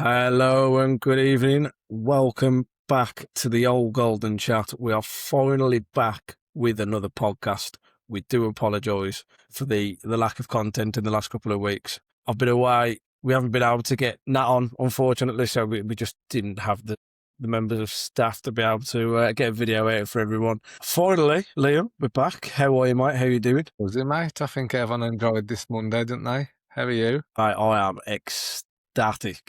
Hello and good evening. Welcome back to the old golden chat. We are finally back with another podcast. We do apologise for the lack of content in the last couple of weeks. I've been away. We haven't been able to get Nat on, unfortunately, so we just didn't have the members of staff to be able to get a video out for everyone. Finally, Liam, we're back. How are you, mate? How are you doing? Was it, mate? I think everyone enjoyed this Monday, didn't they? How are you? I am ecstatic.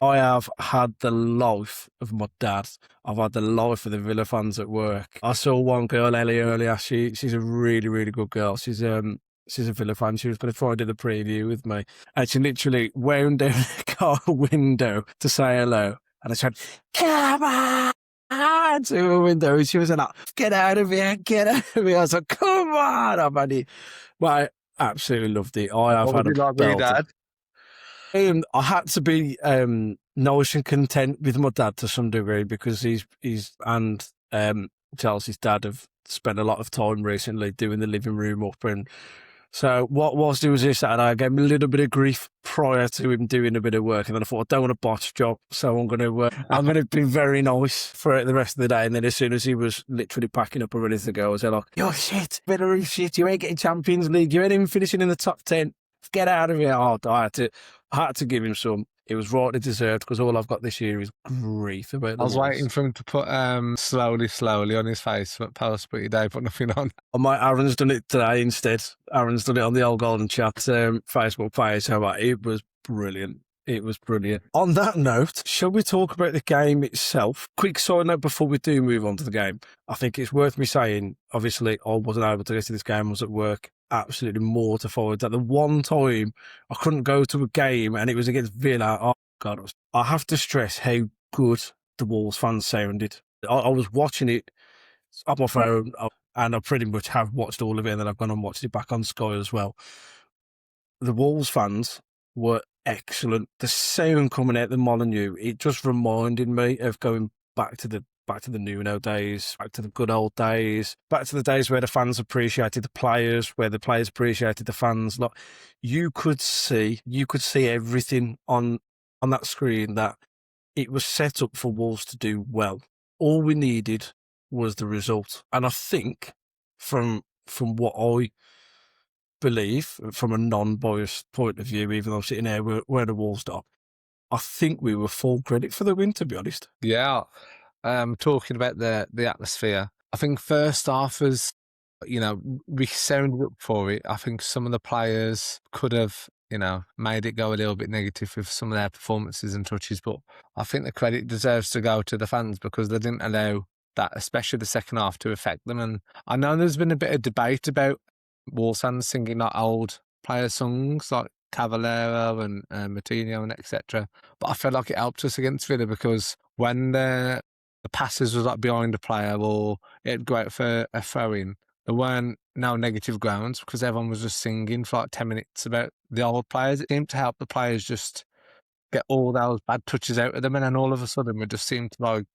I have had the life of my dad. I've had the life of the Villa fans at work. I saw one girl, Ellie, earlier. She's a really, really good girl. She's a Villa fan. She was going to try and do the preview with me. And she literally wound down the car window to say hello. And I said, "Come on!" to her window. And she was like, "Get out of here, get out of here." I was like, "Come on." I've had it. Well, I absolutely loved it. I have What had was a it like with your belter. dad? I had to be nice and content with my dad to some degree because he's and Chelsea's dad have spent a lot of time recently doing the living room up, and so whilst he was here Saturday, I gave him a little bit of grief prior to him doing a bit of work, and then I thought I don't want a botch job, so I'm gonna be very nice for the rest of the day. And then as soon as he was literally packing up and ready to go, I was like, "You're shit, better shit. You ain't getting Champions League. You ain't even finishing in the top 10. Get out of here." Oh, I had to give him some. It was rightly deserved because all I've got this year is grief about the I was Wolves. waiting for him to put slowly on his face for post, but he did put nothing on. Oh, my Aaron's done it today instead. Aaron's done it on the old Golden Chat Facebook page. So it was brilliant. It was brilliant. On that note, shall we talk about the game itself? Quick side note before we do move on to the game. I think it's worth me saying, obviously, I wasn't able to go to this game. I was at work. Absolutely mortified that the one time I couldn't go to a game and it was against Villa. Oh, God. I have to stress how good the Wolves fans sounded. I was watching it on my phone, and I pretty much have watched all of it, and then I've gone and watched it back on Sky as well. The Wolves fans were excellent. The sound coming out the Molineux, it just reminded me of going back to the Nuno days, back to the good old days, back to the days where the fans appreciated the players, where the players appreciated the fans. Like you could see everything on that screen, that it was set up for Wolves to do well. All we needed was the result. And I think from what I believe, from a non-biased point of view, even though I'm sitting here where the Wolves stop, I think we were full credit for the win, to be honest. Yeah. Talking about the atmosphere, I think first half was, we sounded up for it. I think some of the players could have, made it go a little bit negative with some of their performances and touches, but I think the credit deserves to go to the fans because they didn't allow that, especially the second half, to affect them. And I know there's been a bit of debate about Wolves fans singing like old player songs like Cavallero and Martinho and etc. But I felt like it helped us against Villa because when the passes was like behind a player or it'd go out for a throw-in, there weren't no negative grounds because everyone was just singing for like 10 minutes about the old players. It seemed to help the players just get all those bad touches out of them, and then all of a sudden we just seemed to like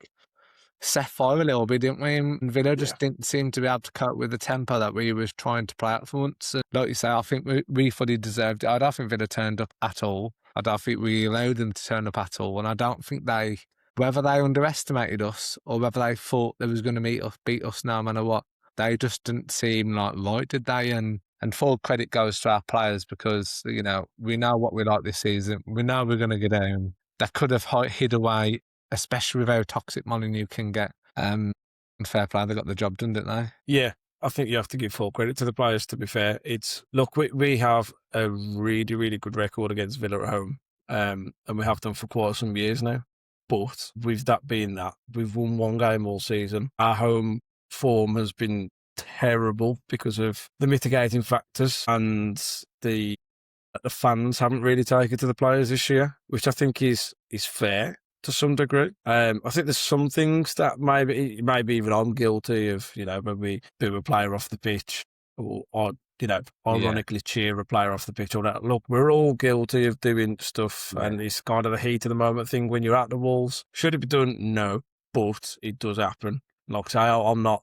set fire a little bit, didn't we? And Villa just didn't seem to be able to cope with the tempo that we was trying to play at for once. And like you say, I think we fully deserved it. I don't think Villa turned up at all. I don't think we allowed them to turn up at all. And I don't think whether they underestimated us or whether they thought they was going to beat us no matter what, they just didn't seem like right, did they? And full credit goes to our players because, we know what we like this season. We know we're going to get down. They could have hid away, especially with how toxic Molineux can get. And fair play, they got the job done, didn't they? Yeah, I think you have to give full credit to the players, to be fair. We have a really, really good record against Villa at home, and we have done for quite some years now. But with that being that, we've won one game all season. Our home form has been terrible because of the mitigating factors, and the fans haven't really taken to the players this year, which I think is fair to some degree. I think there's some things that maybe even I'm guilty of, when we boo a player off the pitch or ironically cheer a player off the pitch or that. Look, we're all guilty of doing stuff, and it's kind of the heat of the moment thing when you're at the Wolves. Should it be done? No, but it does happen. Like I say, I'm not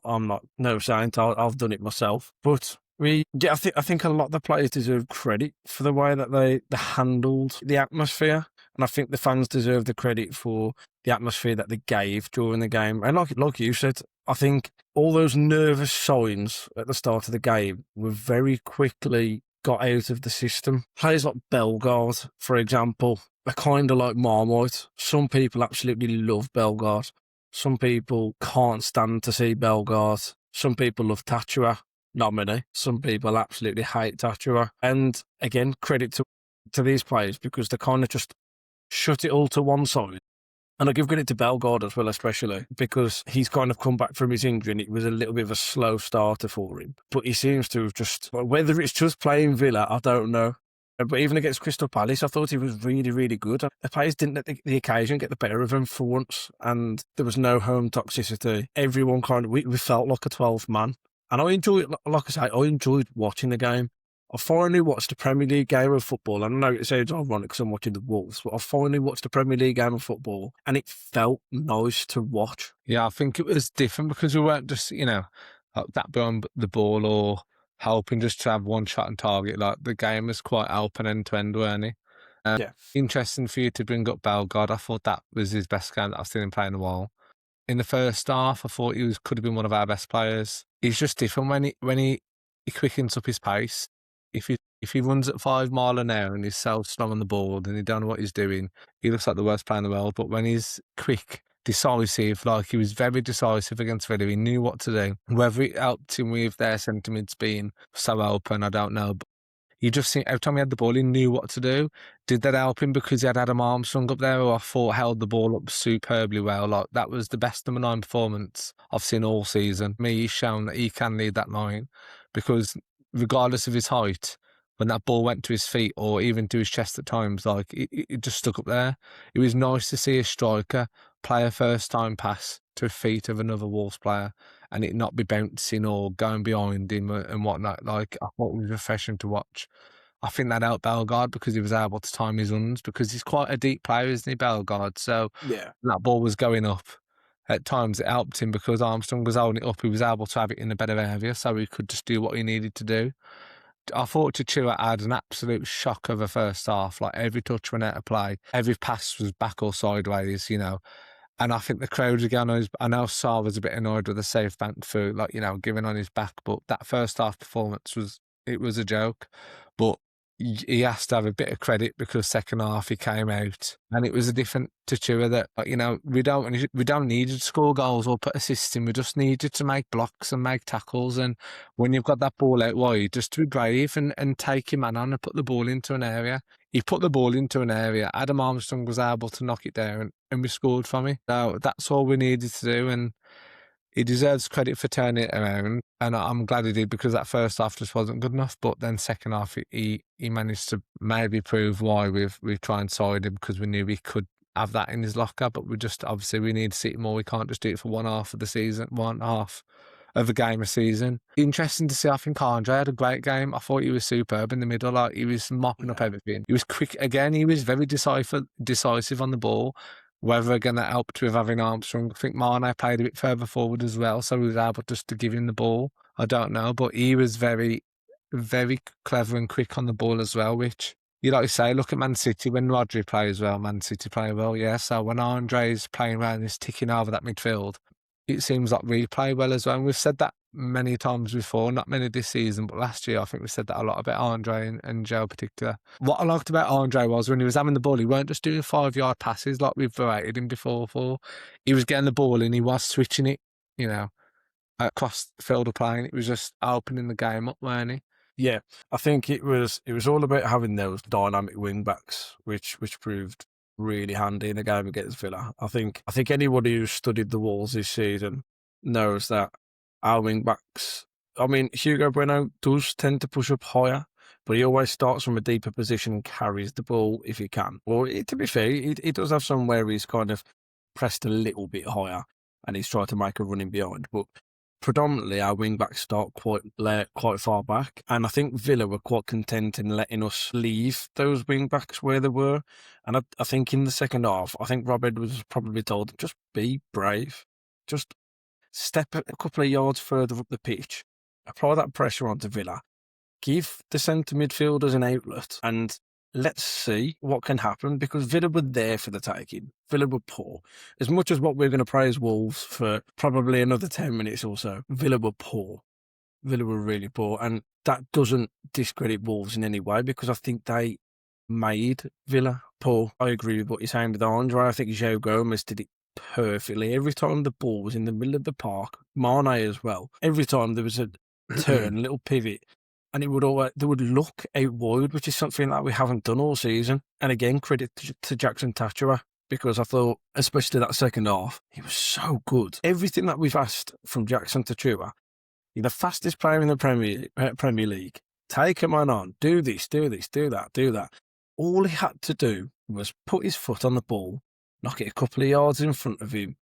no saint. I've done it myself, but I think a lot of the players deserve credit for the way that they handled the atmosphere. And I think the fans deserve the credit for the atmosphere that they gave during the game. And like you said, I think all those nervous signs at the start of the game were very quickly got out of the system. Players like Bellegarde, for example, are kind of like Marmite. Some people absolutely love Bellegarde. Some people can't stand to see Bellegarde. Some people love Tatua. Not many. Some people absolutely hate Tatua. And again, credit to these players because they kind of just shut it all to one side. And I give credit to Bellegarde as well, especially because he's kind of come back from his injury and it was a little bit of a slow starter for him. But he seems to have just, whether it's just playing Villa, I don't know. But even against Crystal Palace, I thought he was really, really good. The players didn't let the occasion get the better of him for once, and there was no home toxicity. Everyone kind of, we felt like a 12th man. And I enjoyed, like I say, I enjoyed watching the game. I finally watched a Premier League game of football. And I know it sounds ironic because I'm watching the Wolves, but I finally watched a Premier League game of football and it felt nice to watch. Yeah, I think it was different because we weren't just, like that behind the ball or helping just to have one shot on target. Like the game was quite open end to end, weren't it? Yeah. Interesting for you to bring up Bellegarde. I thought that was his best game that I've seen him play in a while. In the first half, I thought he could have been one of our best players. He's just different when he quickens up his pace. If he runs at 5 miles an hour and he's so strong on the ball and he don't know what he's doing, he looks like the worst player in the world. But when he's quick, decisive, like he was very decisive against Villa, he knew what to do. Whether it helped him with their sentiments being so open, I don't know. But you just see every time he had the ball, he knew what to do. Did that help him because he had Adam Armstrong up there, who I thought held the ball up superbly well? Like that was the best number 9 performance I've seen all season. He's shown that he can lead that line because regardless of his height, when that ball went to his feet or even to his chest at times, like it just stuck up there. It was nice to see a striker play a first time pass to the feet of another Wolves player and it not be bouncing or going behind him and whatnot. Like I thought it was refreshing to watch. I think that helped Bellegarde because he was able to time his runs because he's quite a deep player, isn't he, Bellegarde? So Yeah. that ball was going up. At times it helped him because Armstrong was holding it up. He was able to have it in a better area so he could just do what he needed to do. I thought Tatua had an absolute shock of a first half. Like every touch went out of play. Every pass was back or sideways, And I think the crowd again, I know Sarr was a bit annoyed with the safe bank for giving on his back, but that first half performance was a joke. But he has to have a bit of credit because second half he came out and it was a different Tatua that we don't need you to score goals or put assists in. We just need you to make blocks and make tackles. And when you've got that ball out wide, just to be brave and take your man on and put the ball into an area. He put the ball into an area. Adam Armstrong was able to knock it down and we scored from it. So that's all we needed to do. And he deserves credit for turning it around, and I'm glad he did because that first half just wasn't good enough. But then second half, he managed to maybe prove why we've tried and sided him because we knew we could have that in his locker. But we just obviously we need to see it more. We can't just do it for one half of the season, one half of a game a season. Interesting to see. I think Andre had a great game. I thought he was superb in the middle. Like he was mopping up everything. He was quick again. He was very decisive on the ball. Whether again that helped with having Armstrong. I think Mane played a bit further forward as well, so he was able just to give him the ball. I don't know, but he was very, very clever and quick on the ball as well, which you like to say, look at Man City when Rodri plays well, Man City play well, yeah. So when Andre's playing around and he's ticking over that midfield, it seems like we play well as well. And we've said that many times before, not many this season, but last year I think we said that a lot about Andre and Joe in particular. What I liked about Andre was when he was having the ball, he weren't just doing 5-yard passes like we've berated him before for. He was getting the ball and he was switching it, across the field of playing. It was just opening the game up, weren't he? Yeah, I think it was all about having those dynamic wing backs, which proved really handy in a game against Villa. I think anybody who's studied the Wolves this season knows that our wing backs. I mean, Hugo Bueno does tend to push up higher, but he always starts from a deeper position and carries the ball if he can. Well, to be fair, he does have some where he's kind of pressed a little bit higher and he's tried to make a run in behind, but predominantly our wing backs start quite far back, and I think Villa were quite content in letting us leave those wing backs where they were. And I think in the second half, I think Rob Edwards was probably told, just be brave, just step a couple of yards further up the pitch, apply that pressure onto Villa, give the centre midfielders an outlet, and let's see what can happen, because Villa were there for the taking. Villa were poor. As much as what we're going to praise Wolves for probably another 10 minutes or so, Villa were poor. Villa were really poor. And that doesn't discredit Wolves in any way, because I think they made Villa poor. I agree with what you're saying with Andre. I think Joe Gomez did it perfectly. Every time the ball was in the middle of the park, Mane as well, every time there was a turn, a little pivot, and they would look out wide, which is something that we haven't done all season. And again, credit to Jackson Tatchera, because I thought, especially that second half, he was so good. Everything that we've asked from Jackson Tatchera, the fastest player in the Premier League, take a man on, do this, do that. All he had to do was put his foot on the ball, knock it a couple of yards in front of him,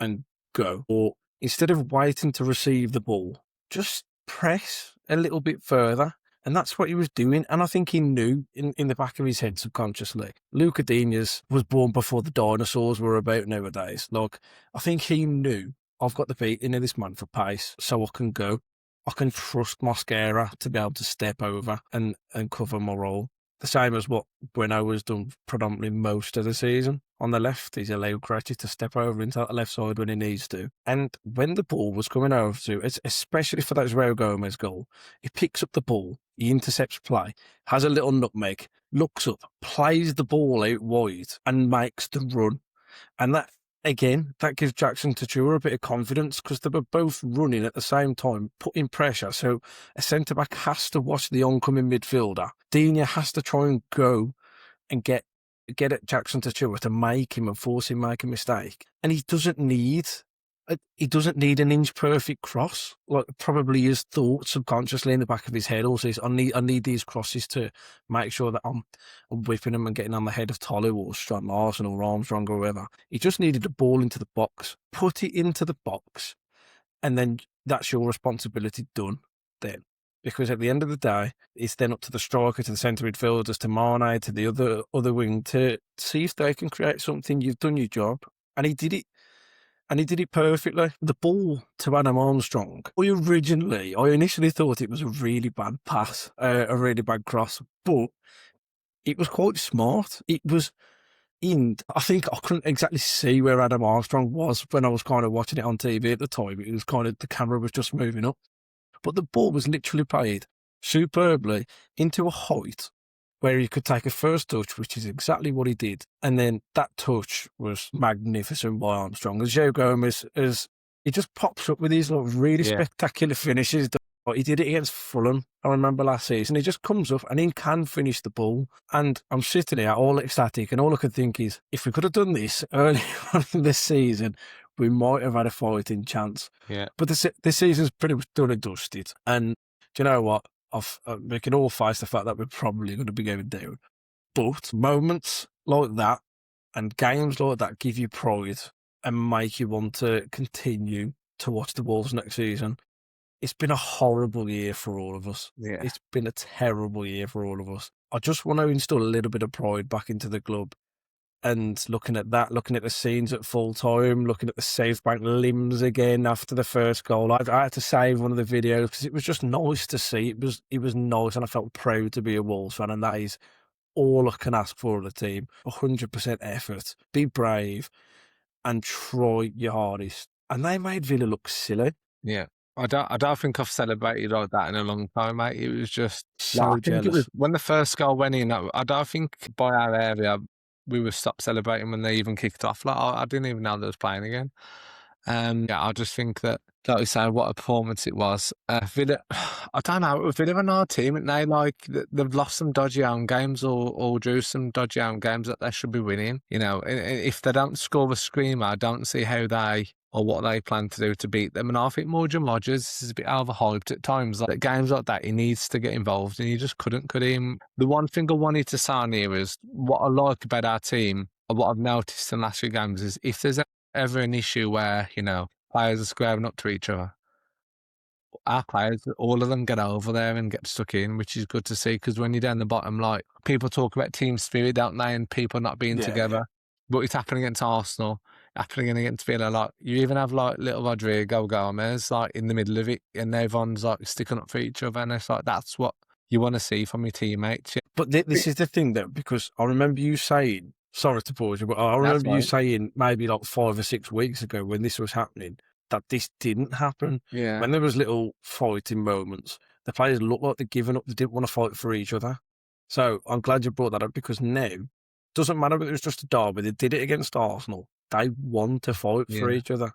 and go. Or instead of waiting to receive the ball, just press a little bit further. And that's what he was doing. And I think he knew in the back of his head subconsciously. Luca Digne was born before the dinosaurs were about nowadays. Like, I think he knew, I've got the beating of this man for pace, so I can go. I can trust Mosquera to be able to step over and cover my role. The same as what Bueno has done predominantly most of the season. On the left, he's allowed Krejci to step over into the left side when he needs to. And when the ball was coming over to, especially for that João Gomez goal, he picks up the ball, he intercepts play, has a little nutmeg, looks up, plays the ball out wide, and makes the run. And that, again, that gives Jackson Tatchera a bit of confidence, because they were both running at the same time, putting pressure. So a centre-back has to watch the oncoming midfielder. Digne has to try and go and get at Jackson Tatchera to make him and force him to make a mistake. And he doesn't need an inch perfect cross. Like, probably his thought subconsciously in the back of his head also is, I need these crosses to make sure that I'm whipping them and getting on the head of Tolu or Strand Larson or Armstrong or whoever. He just needed the ball into the box, put it into the box, and then that's your responsibility done then. Because at the end of the day, it's then up to the striker, to the centre midfielders, to Mane, to the other wing, to see if they can create something. You've done your job. And he did it. And he did it perfectly. The ball to Adam Armstrong, I initially thought it was a really bad pass, a really bad cross, but it was quite smart. It was I think I couldn't exactly see where Adam Armstrong was when I was kind of watching it on TV at the time. It was kind of, the camera was just moving up. But the ball was literally played superbly into a height where he could take a first touch, which is exactly what he did. And then that touch was magnificent by Armstrong. As Joe Gomez, he just pops up with these really spectacular finishes. He did it against Fulham, I remember last season. He just comes up and he can finish the ball. And I'm sitting here all ecstatic, and all I could think is, if we could have done this early on in this season, we might have had a fighting chance. Yeah. But this season's pretty much done and dusted. And do you know what? We can all face the fact that we're probably going to be going down. But moments like that and games like that give you pride and make you want to continue to watch the Wolves next season. It's been a horrible year for all of us. Yeah. It's been a terrible year for all of us. I just want to instill a little bit of pride back into the club. And looking at the scenes at full time, looking at the South Bank limbs again after the first goal. I had to save one of the videos because it was just nice to see. It was nice, and I felt proud to be a Wolves fan, and that is all I can ask for of the team. 100% effort, be brave, and try your hardest. And they made Villa look silly. Yeah. I don't think I've celebrated like that in a long time, mate. It was just So jealous. It was, when the first goal went in, I don't think by our area we were stopped celebrating when they even kicked off. Like, I didn't even know they was playing again. I just think that, like you say, what a performance it was. Villa, I don't know, Villa are our team, and they've lost some dodgy home games or drew some dodgy home games that they should be winning. You know, if they don't score the screamer, I don't see how they or what they plan to do to beat them. And I think Morgan Rogers is a bit overhyped at times. Like, games like that, he needs to get involved, and he just couldn't, could he? The one thing I wanted to say on here is what I like about our team, and what I've noticed in the last few games, is if there's ever an issue where, you know, players are squaring up to each other, our players, all of them get over there and get stuck in, which is good to see, because when you're down the bottom, like, people talk about team spirit, don't they, and people not being together. But it's happening against Arsenal, happening against Villa. Like, you even have like little Rodrigo Gomez like in the middle of it, and everyone's like sticking up for each other, and it's like that's what you want to see from your teammates. Yeah. But this is the thing, though, because I remember you saying, sorry to pause you, but I That's remember you right. saying maybe like 5 or 6 weeks ago when this was happening that this didn't happen. Yeah. When there was little fighting moments, the players looked like they'd given up. They didn't want to fight for each other. So I'm glad you brought that up because now, doesn't matter if it was just a derby, they did it against Arsenal. They want to fight for Yeah. each other.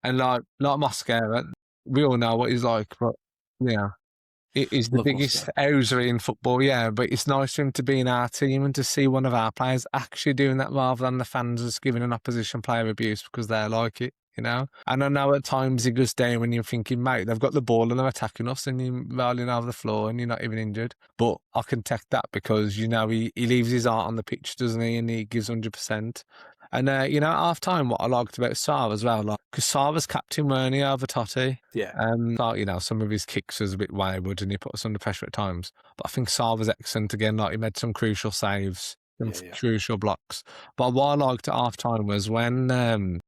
And like Mosquera, we all know what he's like, but yeah. He's the Love biggest Mosquera. ouser in football, yeah, but it's nice for him to be in our team and to see one of our players actually doing that rather than the fans just giving an opposition player abuse because they like it, you know? And I know at times he goes down when you're thinking, mate, they've got the ball and they're attacking us and you're rolling over the floor and you're not even injured. But I can take that because, you know, he leaves his heart on the pitch, doesn't he? And he gives 100%. And, you know, at half time, what I liked about Sarr as well, like, because Sarr was captain, weren't he, over Totti? Yeah. Thought, you know, some of his kicks was a bit wayward and he put us under pressure at times. But I think Sarr was excellent again. Like, he made some crucial saves, some Yeah. crucial blocks. But what I liked at half time was when I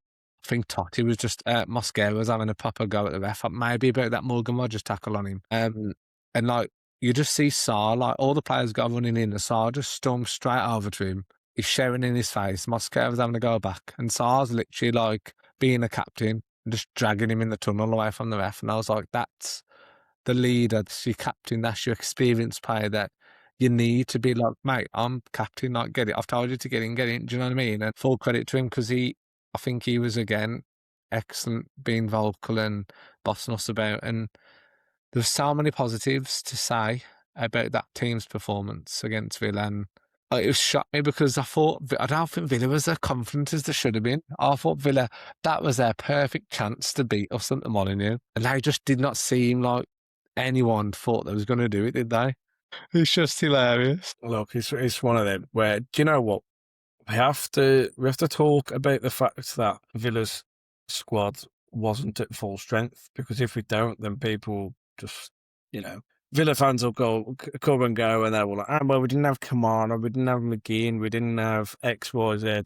think Totti was just, Mosquera was having a proper go at the ref, maybe about that Morgan Rogers tackle on him. And like, you just see Sarr, like, all the players got running in, and Sarr just stormed straight over to him. He's shouting in his face. Mosquera was having to go back. And Sarr's literally like being a captain and just dragging him in the tunnel away from the ref. And I was like, that's the leader, that's your captain, that's your experienced player that you need to be like, mate, I'm captain, like, get it. I've told you to get in. Do you know what I mean? And full credit to him because I think he was, again, excellent being vocal and bossing us about. And there's so many positives to say about that team's performance against Villa. And it was shocked me because I don't think Villa was as confident as they should have been. I thought Villa, that was their perfect chance to beat us at the Molineux. And they just did not seem like anyone thought they was going to do it, did they? It's just hilarious. Look, it's one of them where, do you know what? We have to talk about the fact that Villa's squad wasn't at full strength, because if we don't, then people just, you know, Villa fans will come and go, and they're all like, well, we didn't have Kamara, we didn't have McGinn, we didn't have X, Y, Z.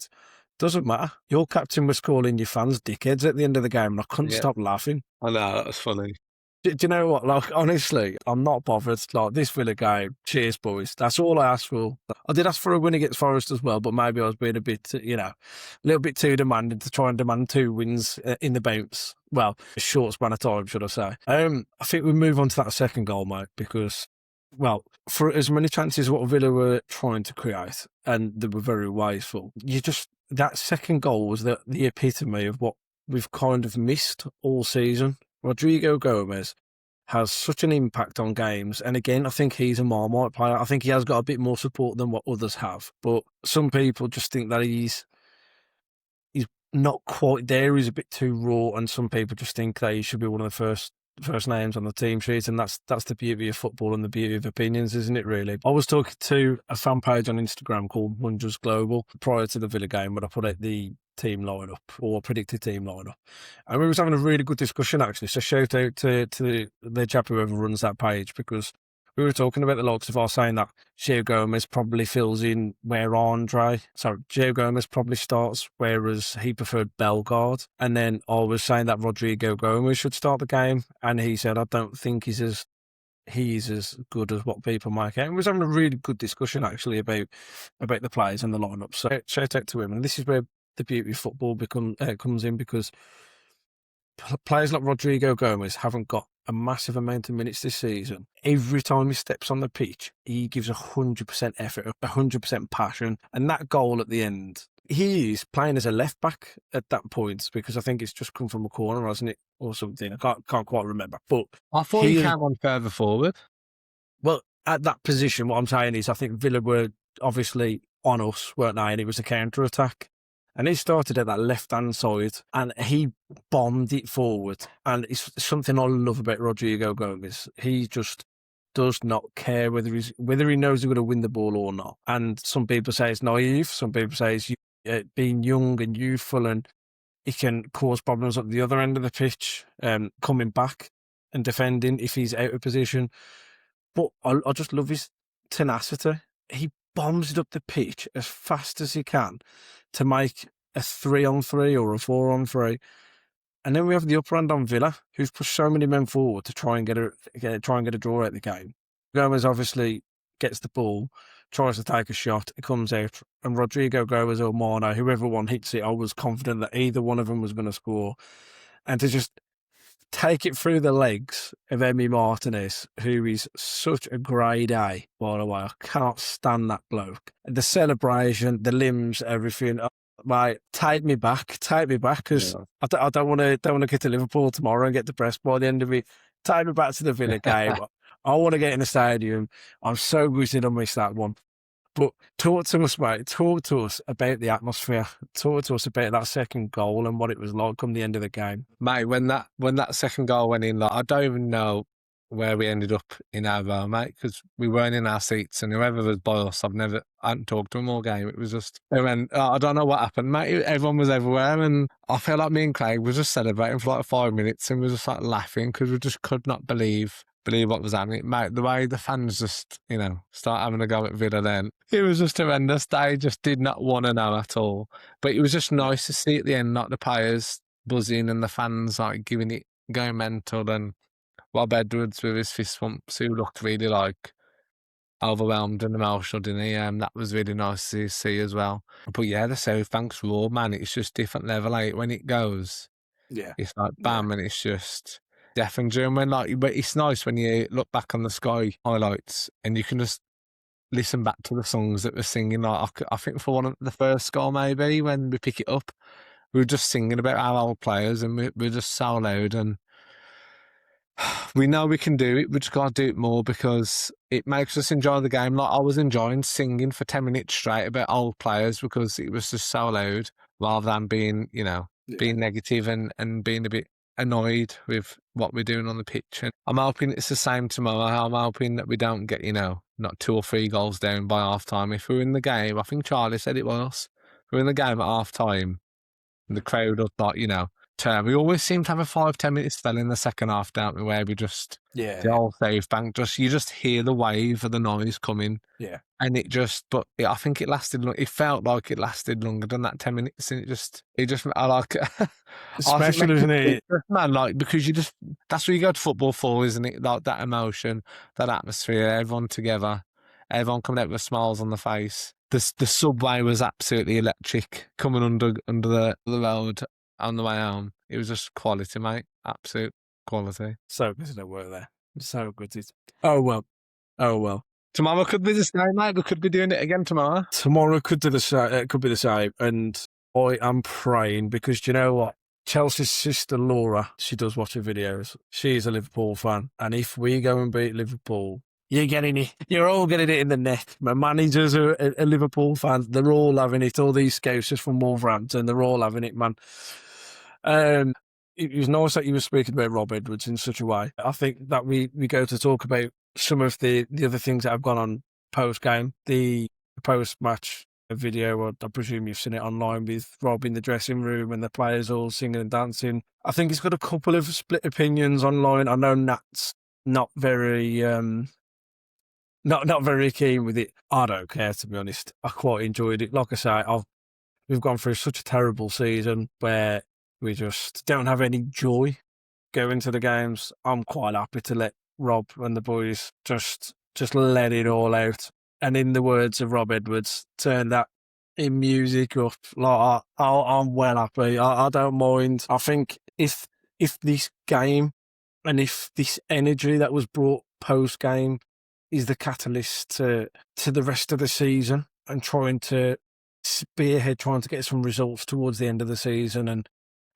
Doesn't matter. Your captain was calling your fans dickheads at the end of the game, and I couldn't stop laughing. I know, that was funny. Do you know what? Like, honestly, I'm not bothered. Like, this Villa game, cheers, boys. That's all I asked for. I did ask for a win against Forest as well, but maybe I was being a bit, you know, a little bit too demanding to try and demand 2 wins in the bounce. Well, a short span of time, should I say. I think we move on to that second goal, mate, because, well, for as many chances what Villa were trying to create, and they were very wasteful, that second goal was the epitome of what we've kind of missed all season. Rodrigo Gomez has such an impact on games. And again, I think he's a Marmite player. I think he has got a bit more support than what others have. But some people just think that he's not quite there. He's a bit too raw. And some people just think that he should be one of the first names on the team sheet. And that's the beauty of football and the beauty of opinions, isn't it, really? I was talking to a fan page on Instagram called Wonders Global prior to the Villa game, when I put out the team lineup or predicted team lineup, and we was having a really good discussion, actually. So shout out to the chap whoever runs that page, because we were talking about the likes of us saying that Gio Gomez probably fills in where Gio Gomez probably starts, whereas he preferred Bellegarde. And then I was saying that Rodrigo Gomez should start the game, and he said, I don't think he's as good as what people make out. And we was having a really good discussion, actually, about the players and the lineup. So shout out to him. And this is where the beauty of football comes in, because players like Rodrigo Gomez haven't got a massive amount of minutes this season. Every time he steps on the pitch, he gives 100% effort, 100% passion. And that goal at the end, he is playing as a left back at that point, because I think it's just come from a corner, hasn't it, or something? I can't quite remember. But I thought he came on further forward. Well, at that position, what I'm saying is I think Villa were obviously on us, weren't they? And it was a counter-attack. And he started at that left-hand side, and he bombed it forward. And it's something I love about Rodrigo Gomez. He just does not care whether he knows he's going to win the ball or not. And some people say it's naive. Some people say it's being young and youthful, and he can cause problems at the other end of the pitch, coming back and defending if he's out of position. But I just love his tenacity. He bombs it up the pitch as fast as he can to make a 3-on-3 or a 4-on-3. And then we have the upper hand on Villa, who's pushed so many men forward to try and get a draw out of the game. Gomez obviously gets the ball, tries to take a shot, it comes out, and Rodrigo Gomez or Mano, whoever one hits it, I was confident that either one of them was going to score. And to just take it through the legs of Emi Martinez, who is such a grade A, by the way. I cannot stand that bloke. The celebration, the limbs, everything. Mate, take me back, because I don't want to get to Liverpool tomorrow and get depressed by the end of it. Take me back to the Villa game. I want to get in the stadium. I'm so gutted I missed that one. But talk to us, mate. Talk to us about the atmosphere. Talk to us about that second goal and what it was like come the end of the game. Mate, when that second goal went in, like, I don't even know where we ended up in our row, mate, because we weren't in our seats, and whoever was by us, I hadn't talked to them all game. It was just, I don't know what happened, mate. Everyone was everywhere, and I felt like me and Craig were just celebrating for like 5 minutes, and we were just like laughing because we just could not believe what was happening, mate. The way the fans just, start having a go at Villa then, it was just horrendous. They just did not want to know at all. But it was just nice to see at the end, like the players buzzing and the fans like giving it, going mental, and Rob Edwards with his fist pumps, who looked really like overwhelmed and emotional, didn't he? That was really nice to see as well. But yeah, the South Bank's raw, man. It's just different level. Like when it goes, it's like bam, and it's just deaf and dumb. But it's nice when you look back on the Sky highlights and you can just listen back to the songs that we're singing. Like I think for one of the first goal, maybe when we pick it up, we were just singing about our old players, and we're just so loud, and we know we can do it. We just got to do it more because it makes us enjoy the game. Like I was enjoying singing for 10 minutes straight about old players because it was just so loud, rather than being, being negative and being a bit annoyed with what we're doing on the pitch. And I'm hoping it's the same tomorrow. I'm hoping that we don't get, not 2 or 3 goals down by half time. If we're in the game, I think Charlie said it was, if we're in the game at half time, and the crowd will not, turn. We always seem to have a 5-10 minute spell in the second half, don't we, where we just, the old South Bank, you just hear the wave of the noise coming. Yeah. And I think it lasted, it felt like it lasted longer than that 10 minutes. And I like it. Special, isn't it? Man, like, because that's what you go to football for, isn't it? Like that emotion, that atmosphere, everyone together, everyone coming out with smiles on the face. The subway was absolutely electric coming under the road on the way home. It was just quality, mate. Absolute quality. So good to work there. So good. Oh well. Tomorrow could be the same, mate. We could be doing it again tomorrow. Tomorrow could be the same. And I am praying because do you know what? Chelsea's sister Laura, she does watch her videos. She's a Liverpool fan. And if we go and beat Liverpool, you're getting it. You're all getting it in the net. My managers are a Liverpool fans. They're all having it. All these scousers from Wolverhampton, they're all having it, man. It was nice that you were speaking about Rob Edwards in such a way. I think that we go to talk about some of the other things that have gone on post-game. The post-match video, I presume you've seen it online, with Rob in the dressing room and the players all singing and dancing. I think he's got a couple of split opinions online. I know Nat's not very not very keen with it. I don't care, to be honest. I quite enjoyed it. Like I say, we've gone through such a terrible season where we just don't have any joy going to the games. I'm quite happy to let Rob and the boys just let it all out. And in the words of Rob Edwards, turn that in music up. Like I'm well happy. I don't mind. I think if this game and if this energy that was brought post game is the catalyst to the rest of the season and trying to spearhead, trying to get some results towards the end of the season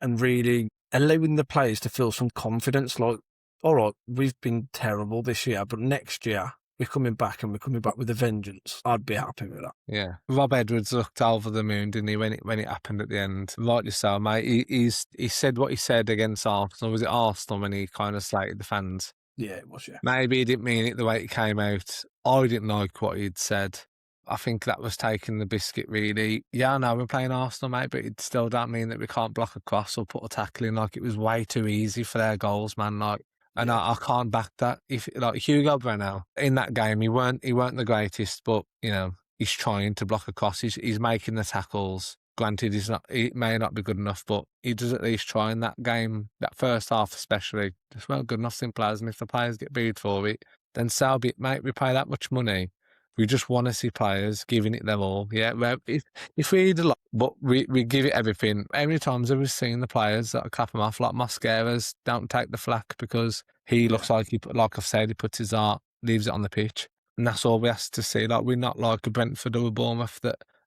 and really allowing the players to feel some confidence. Like, all right, we've been terrible this year, but next year we're coming back and we're coming back with a vengeance. I'd be happy with that. Yeah. Rob Edwards looked over the moon, didn't he, when it happened at the end? Rightly so, mate. He said what he said against Arsenal. Was it Arsenal when he kind of slated the fans? Yeah, it was, yeah. Maybe he didn't mean it the way it came out. I didn't like what he'd said. I think that was taking the biscuit, really. Yeah, I know we're playing Arsenal, mate, but it still don't mean that we can't block a cross or put a tackle in. Like, it was way too easy for their goals, man. Like, and I can't back that. If like Hugo Breno in that game, he weren't the greatest, but he's trying to block a cross. He's making the tackles. Granted, he may not be good enough, but he does at least try in that game. That first half, especially, just weren't good enough, simple as. And if the players get booed for it, then so be it, mate. We pay that much money. We just want to see players giving it their all. Yeah, well, if we eat a lot, but we give it everything. How many times have we seen the players that clap them off, like Mosquera's, don't take the flack because he looks like like I've said, he puts his heart, leaves it on the pitch. And that's all we ask to see. Like, we're not like a Brentford or a Bournemouth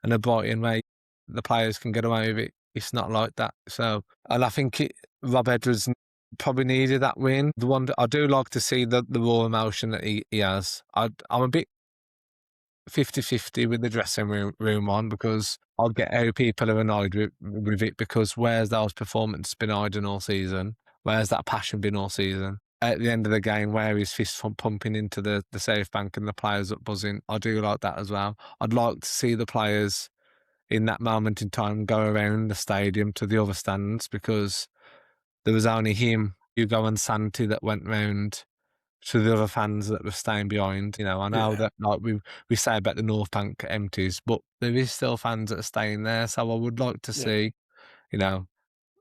and a Brighton where the players can get away with it. It's not like that. So, and I think Rob Edwards probably needed that win. The one that I do like to see the raw emotion that he has. I'm a bit 50-50 with the dressing room on, because I'll get how people are annoyed with it, because where's those performances been hiding all season? Where's that passion been all season? At the end of the game, where his fist pumping into the safe bank and the players up buzzing, I do like that as well. I'd like to see the players in that moment in time go around the stadium to the other stands, because there was only him, Hugo and Santi that went round to the other fans that were staying behind. You know, I know that like we say about the North Bank empties, but there is still fans that are staying there. So I would like to see, you know,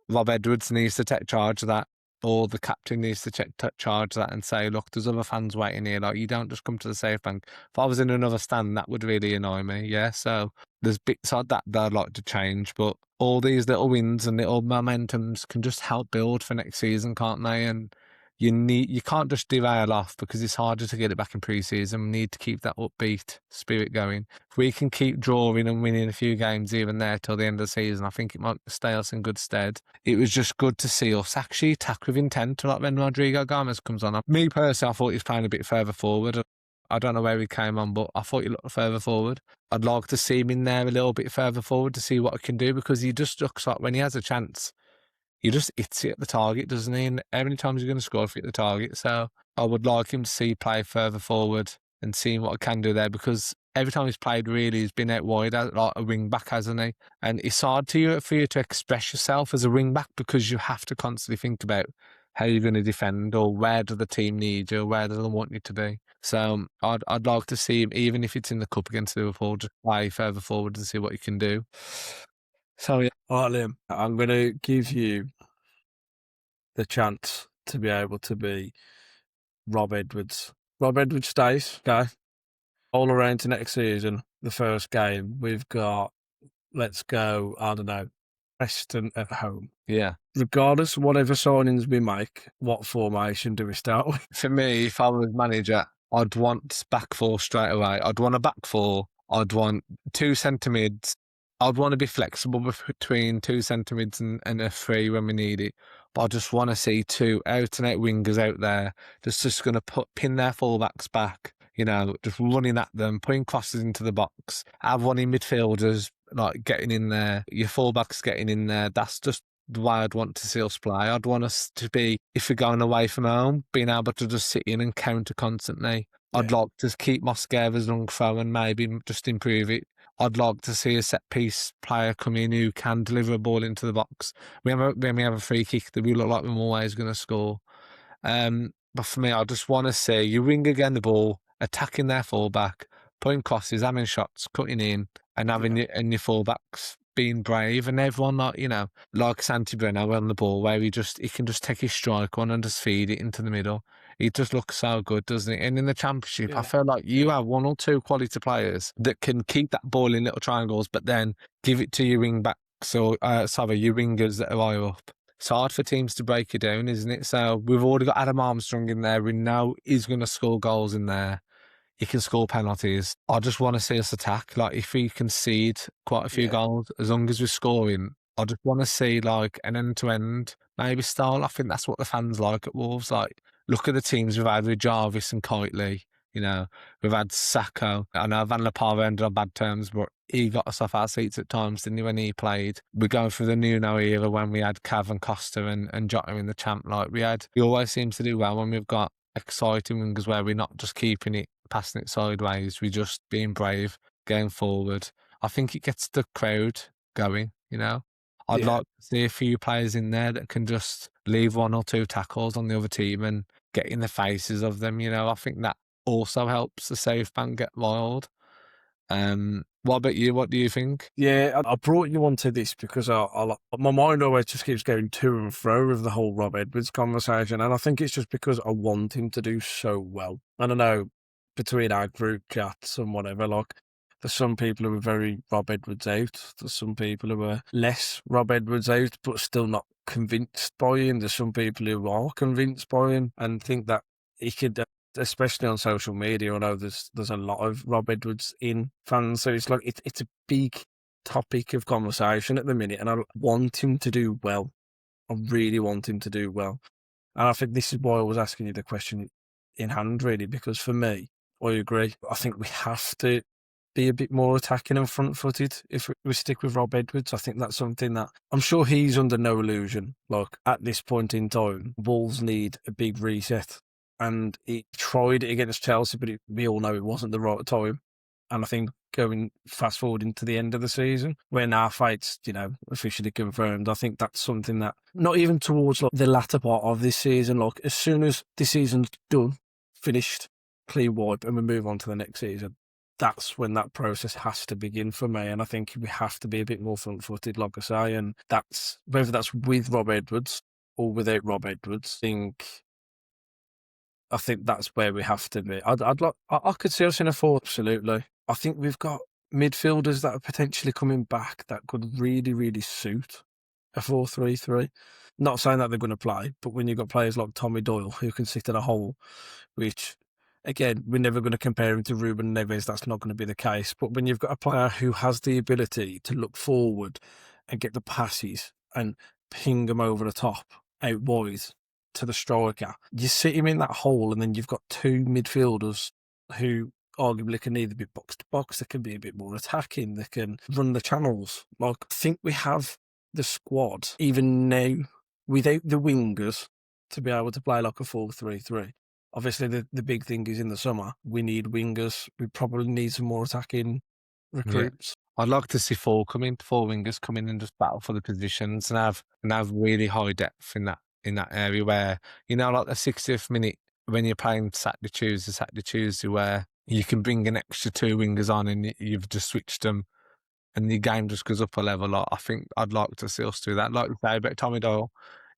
Rob Edwards needs to take charge of that, or the captain needs to take charge of that and say, look, there's other fans waiting here. Like, you don't just come to the safe bank. If I was in another stand, that would really annoy me. Yeah, so there's bits like that that I'd like to change, but all these little wins and little momentums can just help build for next season, can't they? And you can't just derail off, because it's harder to get it back in pre-season. We need to keep that upbeat spirit going. If we can keep drawing and winning a few games here and there till the end of the season, I think it might stay us in good stead. It was just good to see us actually attack with intent, like when Rodrigo Gomez comes on. Me personally, I thought he was playing a bit further forward. I don't know where he came on, but I thought he looked further forward. I'd like to see him in there a little bit further forward to see what he can do, because he just looks like when he has a chance, he just hits it at the target, doesn't he? And how many times are you going to score if you hit the target? So I would like him to see play further forward and see what he can do there, because every time he's played, really, he's been out wide, like a wing back, hasn't he? And it's hard for you to express yourself as a wing back, because you have to constantly think about how you're going to defend, or where do the team need you, or where do they want you to be. So I'd like to see him, even if it's in the cup against Liverpool, just play further forward and see what he can do. So yeah. All right, Liam, I'm going to give you the chance to be able to be Rob Edwards. Rob Edwards stays, okay? All around to next season, the first game, we've got, let's go, I don't know, Preston at home. Yeah. Regardless of whatever signings we make, what formation do we start with? For me, if I was manager, I'd want back four straight away. I'd want a back four. I'd want two centre mids. I'd want to be flexible between two centre mids and a three when we need it. But I just want to see two out and out wingers out there that's just going to pin their fullbacks back, you know, just running at them, putting crosses into the box. Have one in midfielders, like getting in there, your fullbacks getting in there. That's just the way I'd want to see us play. I'd want us to be, if we're going away from home, being able to just sit in and counter constantly. I'd like to keep Mosquera's long throw and maybe just improve it. I'd like to see a set-piece player come in who can deliver a ball into the box. When we have a free kick, that we look like we're always going to score. But for me, I just want to see you ring again the ball, attacking their fullback, putting crosses, having shots, cutting in, and having your fullbacks being brave, and everyone like Santi Breno on the ball, where he can just take his strike on and just feed it into the middle. He just looks so good, doesn't he? And in the Championship, I feel like you have one or two quality players that can keep that ball in little triangles, but then give it to your wing backs or your wingers that are higher up. It's hard for teams to break it down, isn't it? So we've already got Adam Armstrong in there. We know he's going to score goals in there. He can score penalties. I just want to see us attack. Like, if we concede quite a few goals, as long as we're scoring, I just want to see like an end-to-end maybe style. I think that's what the fans like at Wolves. Like, look at the teams we've had with Jarvis and Kitely. You know, we've had Sacco. I know Van La Parra ended on bad terms, but he got us off our seats at times, didn't he, when he played? We're going through the Nuno era when we had Cav and Costa and Jota in the champ. Like, he always seems to do well when we've got exciting wingers where we're not just keeping it, passing it sideways. We're just being brave, going forward. I think it gets the crowd going, you know? I'd like to see a few players in there that can just leave one or two tackles on the other team and get in the faces of them, you know? I think that also helps the safe bank get wild. What about you? What do you think? Yeah, I brought you onto this because my mind always just keeps going to and fro with the whole Rob Edwards conversation, and I think it's just because I want him to do so well. And I know between our group chats and whatever, like there's some people who are very Rob Edwards out, there's some people who are less Rob Edwards out, but still not convinced by him. There's some people who are convinced by him and think that he could. Especially on social media, I know there's a lot of Rob Edwards in fans, so it's like it's a big topic of conversation at the minute, and I want him to do well. I really want him to do well, and I think this is why I was asking you the question in hand, really, because for me, I agree. I think we have to be a bit more attacking and front-footed if we stick with Rob Edwards. I think that's something that I'm sure he's under no illusion. Like at this point in time, Wolves need a big reset. And he tried it against Chelsea, but we all know it wasn't the right time. And I think going fast forward into the end of the season, when our fight's, officially confirmed, I think that's something that, not even towards like the latter part of this season, like as soon as this season's done, finished, clean wipe, and we move on to the next season, that's when that process has to begin for me. And I think we have to be a bit more front-footed, like I say, and that's, whether that's with Rob Edwards or without Rob Edwards, I think that's where we have to be. I could see us in a 4, absolutely. I think we've got midfielders that are potentially coming back that could really, really suit a 4-3-3. Not saying that they're going to play, but when you've got players like Tommy Doyle who can sit in a hole, which, again, we're never going to compare him to Ruben Neves. That's not going to be the case. But when you've got a player who has the ability to look forward and get the passes and ping them over the top, out wide, to the striker, you sit him in that hole, and then you've got two midfielders who arguably can either be box to box, they can be a bit more attacking, they can run the channels. Like, I think we have the squad, even now, without the wingers, to be able to play like a 4-3-3. Obviously, the big thing is in the summer, we need wingers. We probably need some more attacking recruits. I'd like to see four wingers come in and just battle for the positions and have really high depth in that area where, like the 60th minute when you're playing Saturday, Tuesday, where you can bring an extra 2 wingers on and you've just switched them and the game just goes up a level. I think I'd like to see us do that. Like we say about Tommy Doyle,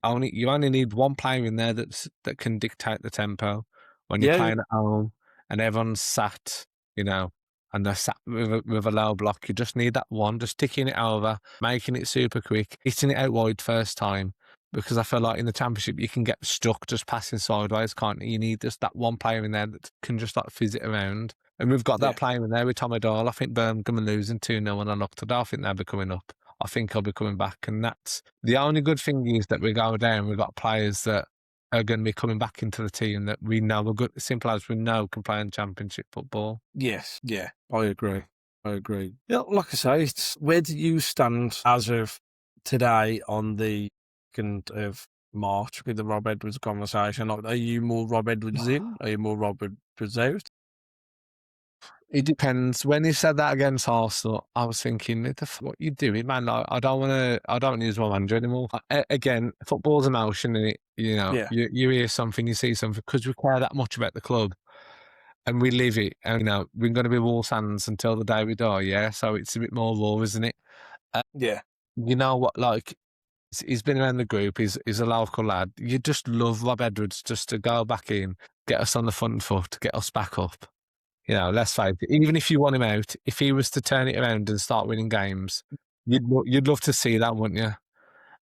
you only need one player in there that can dictate the tempo when you're Yeah, playing at home and everyone's sat, and they're sat with a low block. You just need that one, just ticking it over, making it super quick, hitting it out wide first time. Because I feel like in the Championship you can get stuck just passing sideways, can't you? You need just that one player in there that can just like fizz it around. And we've got that player in there with Tommy Doyle. I think Birmingham are losing 2-0 when I looked at it. I think they'll be coming up. I think I'll be coming back. And that's the only good thing is that we go down. We've got players that are going to be coming back into the team that we know are good, simple as we know can play in Championship football. Yes, yeah, I agree. Yeah, like I say, where do you stand as of today on the 2nd of March with the Rob Edwards conversation? Like, are you more Rob Edwards in? Are you more Rob Edwards out? It depends. When he said that against Arsenal, I was thinking, what you doing, man? Like, I don't want to use my manager anymore. Again, football's emotion, and Yeah. you hear something, you see something, because we care that much about the club, and we live it, and we're going to be Wolves fans until the day we die. Yeah, so it's a bit more raw, isn't it? Yeah. You know what? Like, he's been around the group. He's a local lad. You just love Rob Edwards just to go back in, get us on the front foot, get us back up. Let's face it, even if you want him out, if he was to turn it around and start winning games, you'd love to see that, wouldn't you?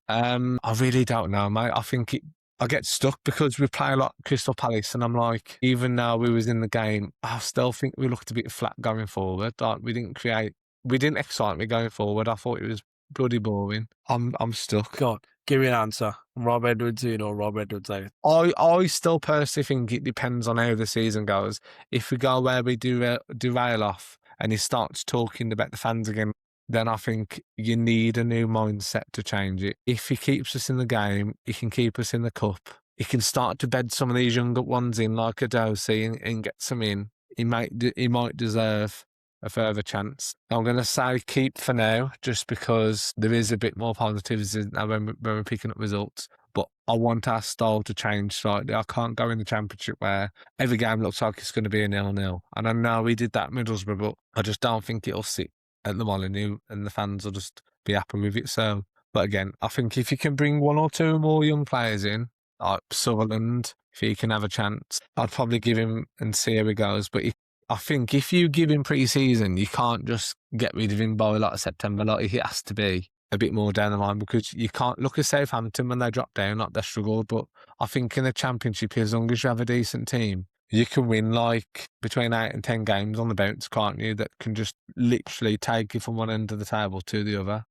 I really don't know, mate. I think I get stuck because we play a lot Crystal Palace, and I'm like, even though we was in the game, I still think we looked a bit flat going forward. Like we didn't excite me going forward. I thought it was bloody boring. I'm stuck. God, give me an answer. Rob Edwards in or Rob Edwards out? I still personally think it depends on how the season goes. If we go where we derail off and he starts talking about the fans again, then I think you need a new mindset to change it. If he keeps us in the game, he can keep us in the cup. He can start to bed some of these younger ones in like a Dosey and get some in. He might deserve a further chance. I'm going to say keep for now, just because there is a bit more positives now when we're picking up results. but I want our style to change slightly. I can't go in the Championship where every game looks like it's going to be a 0-0. And I know we did that at Middlesbrough, but I just don't think it'll sit at the Molineux and the fans will just be happy with it. So, but again, I think if you can bring one or two more young players in, like Sutherland, if he can have a chance, I'd probably give him and see how he goes. But I think if you give him pre-season, you can't just get rid of him by like September. Like, he has to be a bit more down the line, because you can't look at Southampton when they drop down, like they struggled. But I think in the Championship, as long as you have a decent team, you can win like between 8 and 10 games on the bounce, can't you? That can just literally take you from one end of the table to the other.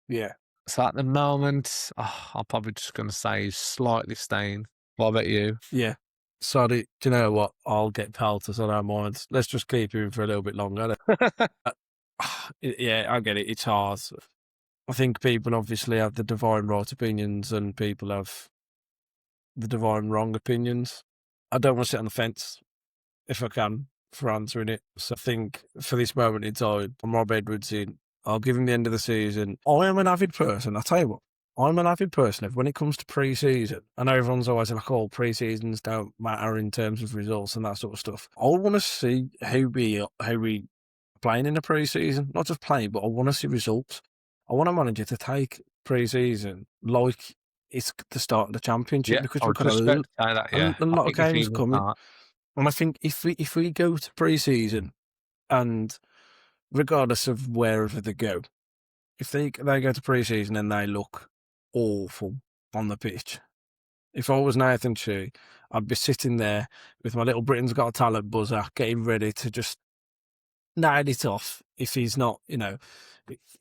Yeah. So at the moment, I'm probably just going to say he's slightly staying. What about you? Yeah. Sorry, do you know what? I'll get pelters on our minds. Let's just keep him for a little bit longer. Yeah, I get it. It's hard. I think people obviously have the divine right opinions and people have the divine wrong opinions. I don't want to sit on the fence if I can for answering it. So I think for this moment in time, I'm Rob Edwards in. I'll give him the end of the season. I am an avid person. I'll tell you what, I'm an avid person. When it comes to pre-season, I know everyone's always like, oh, pre-seasons don't matter in terms of results and that sort of stuff. I want to see how we playing in the pre-season. Not just playing, but I want to see results. I want a manager to take pre-season like it's the start of the Championship, Yeah, because I we've was got just about to say that, yeah. a I lot of think the games season's coming. start. And I think if we go to pre-season, and regardless of wherever they go, if they go to pre-season and they look awful on the pitch, if I was Nathan Shea, I'd be sitting there with my little Britain's Got Talent buzzer, getting ready to just nail it off if he's not,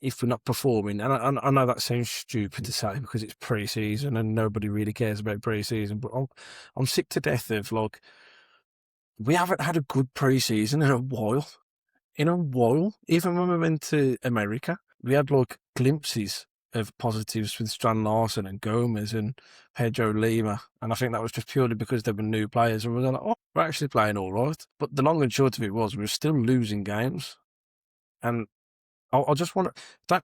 if we're not performing. And I know that sounds stupid to say because it's pre-season and nobody really cares about pre-season, but I'm sick to death of, like, we haven't had a good pre-season in a while. Even when we went to America, we had like glimpses of positives with Strand Larson and Gomez and Pedro Lima. And I think that was just purely because they were new players. And we were like, oh, we're actually playing all right. But the long and short of it was, we were still losing games. And I just want to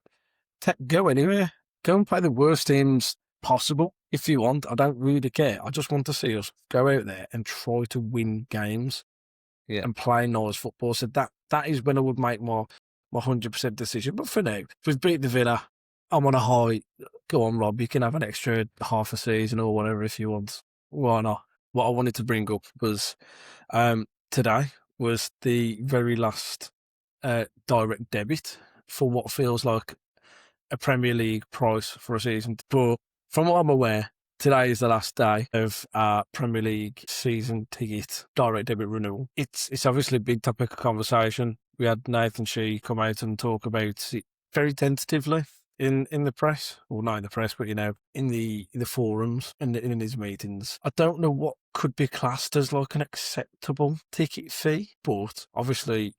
go anywhere. Go and play the worst teams possible if you want. I don't really care. I just want to see us go out there and try to win games. Yeah. And play nice football. So that is when I would make my 100% decision. But for now, if we've beat the Villa, I'm on a high. Go on, Rob. You can have an extra half a season or whatever if you want. Why not? What I wanted to bring up was today was the very last direct debit for what feels like a Premier League price for a season. But from what I'm aware, today is the last day of our Premier League season ticket direct debit renewal. It's obviously a big topic of conversation. We had Nathan Shea come out and talk about it very tentatively in the press, or not in the press, but in the forums and in his meetings. I don't know what could be classed as like an acceptable ticket fee, but obviously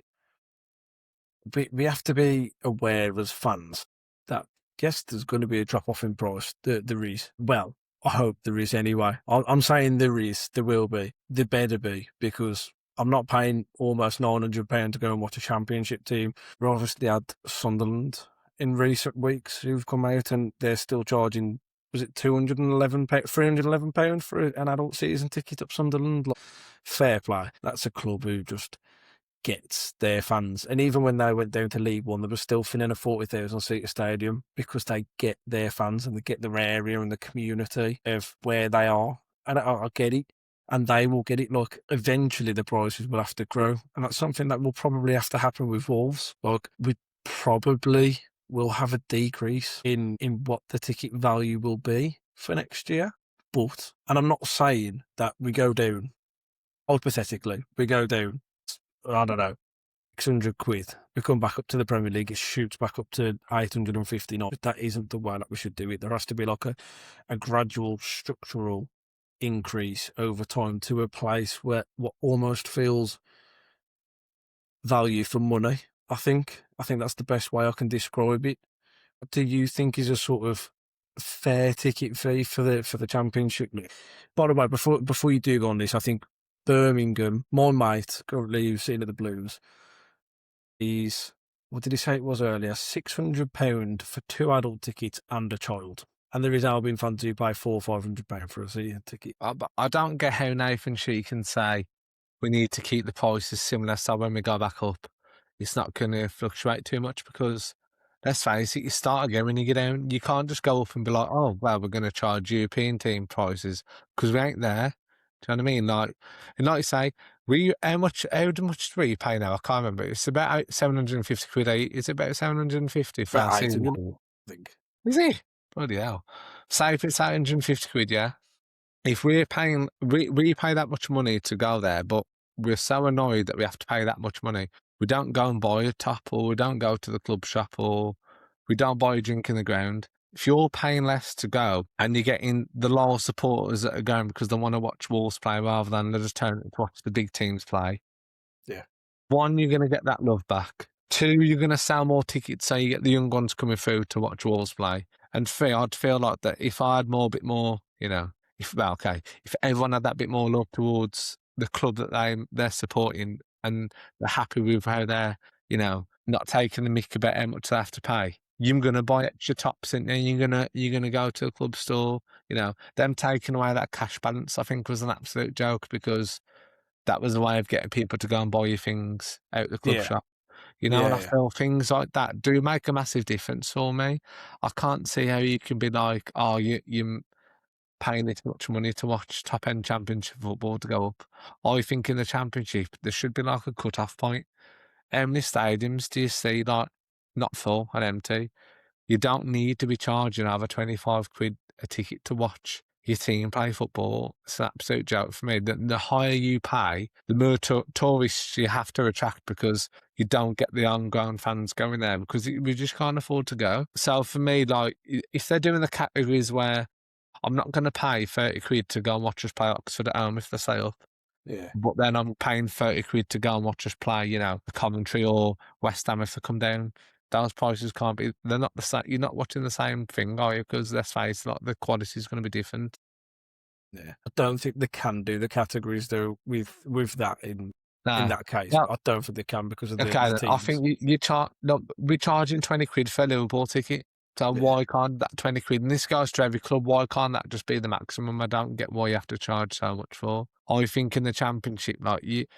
we have to be aware as fans that yes, there's going to be a drop off in price. There is. Well, I hope there is anyway. I'm saying there is, there will be, there better be, because I'm not paying almost £900 to go and watch a Championship team. We obviously had Sunderland in recent weeks who've come out and they're still charging, was it £311 for an adult season ticket up Sunderland? Like, fair play. That's a club who just gets their fans. And even when they went down to League One, they were still filling a 40,000 seat stadium because they get their fans and they get their area and the community of where they are. And I get it. And they will get it. Like, eventually the prices will have to grow. And that's something that will probably have to happen with Wolves. Like, we probably will have a decrease in what the ticket value will be for next year. But, and I'm not saying that we go down, hypothetically, we go down, I don't know, £600. We come back up to the Premier League, it shoots back up to 850. That isn't the way that we should do it. There has to be like a gradual structural increase over time to a place where what almost feels value for money. I think that's the best way I can describe it. What do you think is a sort of fair ticket fee for the Championship? By the way, before you do go on this, I think Birmingham, my mate, currently sitting at the Blues, he's, what did he say it was earlier? £600 for 2 adult tickets and a child. And there is Albion fans who pay £400-500 for a season ticket. But I don't get how Nathan She can say we need to keep the prices similar so when we go back up, it's not going to fluctuate too much because, let's face it, you start again when you get down. You can't just go up and be like, oh, well, we're going to charge European team prices because we ain't there. Do you know what I mean? And like you say, how much do we pay now? I can't remember. It's about 750 quid. Is it about 750 for our But season? I think. Is it? Bloody hell. Say if it's 850 quid, yeah? If we're paying, we pay that much money to go there, but we're so annoyed that we have to pay that much money. We don't go and buy a top, or we don't go to the club shop, or we don't buy a drink in the ground. If you're paying less to go and you're getting the loyal supporters that are going because they want to watch Wolves play rather than they're just turning to watch the big teams play. Yeah. One, you're going to get that love back. Two, you're going to sell more tickets so you get the young ones coming through to watch Wolves play. And three, I'd feel like that if I had bit more, if everyone had that bit more love towards the club that they're supporting and they're happy with how they're, not taking the mick about how much they have to pay, you're gonna buy extra tops and then you're gonna go to a club store. Them taking away that cash balance, I think, was an absolute joke because that was a way of getting people to go and buy you things out the club shop. And I Yeah. feel things like that do make a massive difference for me. I can't see how you can be like, oh, you paying this much money to watch top end championship football to go up. I think in the championship there should be like a cut off point. How many stadiums do you see like not full and empty? You don't need to be charging over 25 quid a ticket to watch your team play football. It's an absolute joke for me. The higher you pay, the more tourists you have to attract because you don't get the on-ground fans going there because we just can't afford to go. So for me, like, if they're doing the categories where I'm not going to pay 30 quid to go and watch us play Oxford at home if they say up, Yeah. but then I'm paying 30 quid to go and watch us play, the Coventry or West Ham if they come down. Those prices can't be, they're not the same. You're not watching the same thing, are you? Because let's face it, like, the quality is going to be different. Yeah. I don't think they can do the categories though with that in No. that case. No. I don't think they can because of the Okay, then. I teams. think we're charging 20 quid for a Liverpool ticket. So Yeah. why can't that 20 quid? And this goes to every club. Why can't that just be the maximum? I don't get why you have to charge so much for. I think in the championship,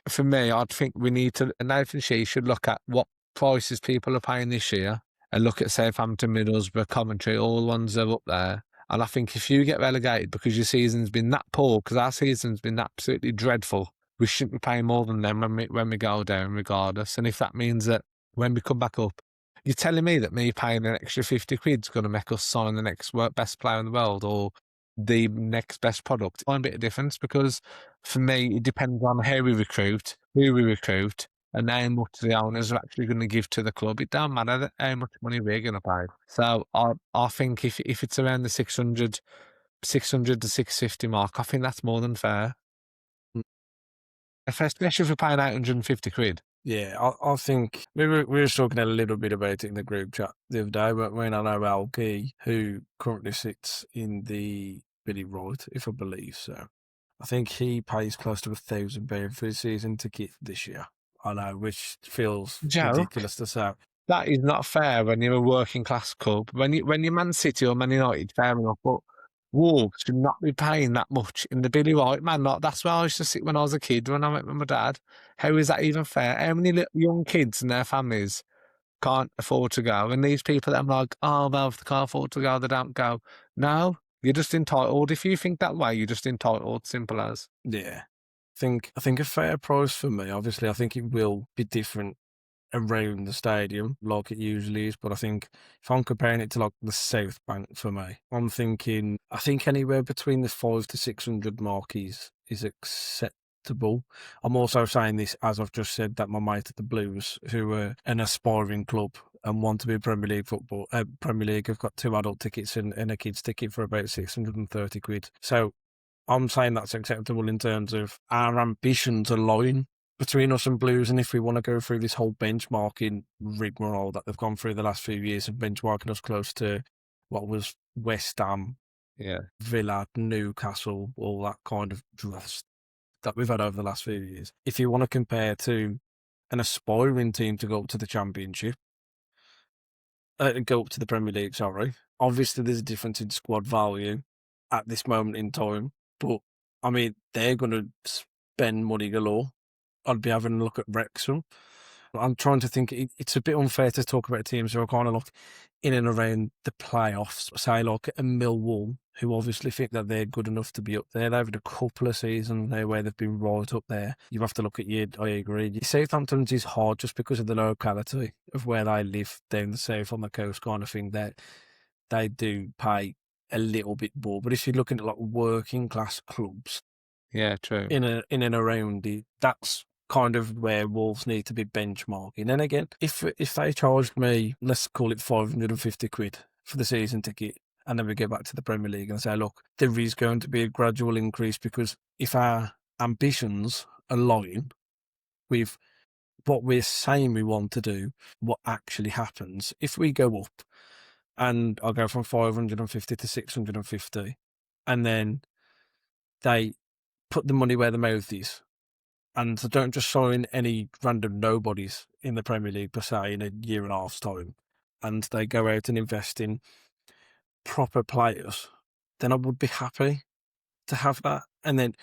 for me, I'd think we need to, Nathan She should look at what prices people are paying this year and look at Southampton, Middlesbrough, Coventry, all the ones that are up there. And I think if you get relegated because your season's been that poor, because our season's been absolutely dreadful, we shouldn't be paying more than them when we go down, regardless. And if that means that when we come back up, you're telling me that me paying an extra 50 quid is going to make us sign the next best player in the world or the next best product? Find a bit of difference because for me, it depends on how we recruit, who we recruit, and how much the owners are actually going to give to the club. It don't matter how much money we're going to pay. So I think if it's around the 600 to 650 mark, I think that's more than fair. Especially if we're paying 850 quid. Yeah, I think we were talking a little bit about it in the group chat the other day, but when I know Al Key, who currently sits in the Billy Wright, if I believe so, I think he pays close to £1,000 for his season ticket this year. I know, which feels ridiculous to say. That is not fair when you're a working class club. When you're Man City or Man United, fair enough, but Wolves should not be paying that much in the Billy Wright, man. That's where I used to sit when I was a kid, when I went with my dad. How is that even fair? How many little young kids and their families can't afford to go? And these people that I'm like, oh, well, if they can't afford to go, they don't go. No, you're just entitled. If you think that way, you're just entitled. Simple as. Yeah. I think a fair price for me, obviously, I think it will be different around the stadium like it usually is, but I think if I'm comparing it to like the South Bank for me, I think anywhere between the 500 to 600 mark is acceptable. I'm also saying this as I've just said that my mate at the Blues, who are an aspiring club and want to be Premier League, have got 2 adult tickets and a kids ticket for about 630 quid. So I'm saying that's acceptable in terms of our ambitions align between us and Blues, and if we want to go through this whole benchmarking rigmarole that they've gone through the last few years of benchmarking us close to what was West Ham, Villa, Newcastle, all that kind of dross that we've had over the last few years. If you want to compare to an aspiring team to go up to the Championship, go up to the Premier League, sorry. Obviously, there's a difference in squad value at this moment in time, but I mean, they're going to spend money galore. I'd be having a look at Wrexham. I'm trying to think. It's a bit unfair to talk about teams who are kind of like in and around the playoffs. Say like a Millwall, who obviously think that they're good enough to be up there. They've had a couple of seasons there where they've been right up there. You have to look at your. I agree. Southampton's is hard just because of the locality of where they live down the south on the coast, kind of thing. That they do pay a little bit more. But if you're looking at like working class clubs Yeah, true. in and around it, that's kind of where Wolves need to be benchmarking. And again, if they charged me, let's call it 550 quid for the season ticket, and then we go back to the Premier League and say, look, there is going to be a gradual increase, because if our ambitions align with what we're saying we want to do, what actually happens, if we go up and I go from 550 to 650, and then they put the money where the mouth is, and so don't just sign any random nobodies in the Premier League per se in a year and a half's time, and they go out and invest in proper players, then I would be happy to have that. And then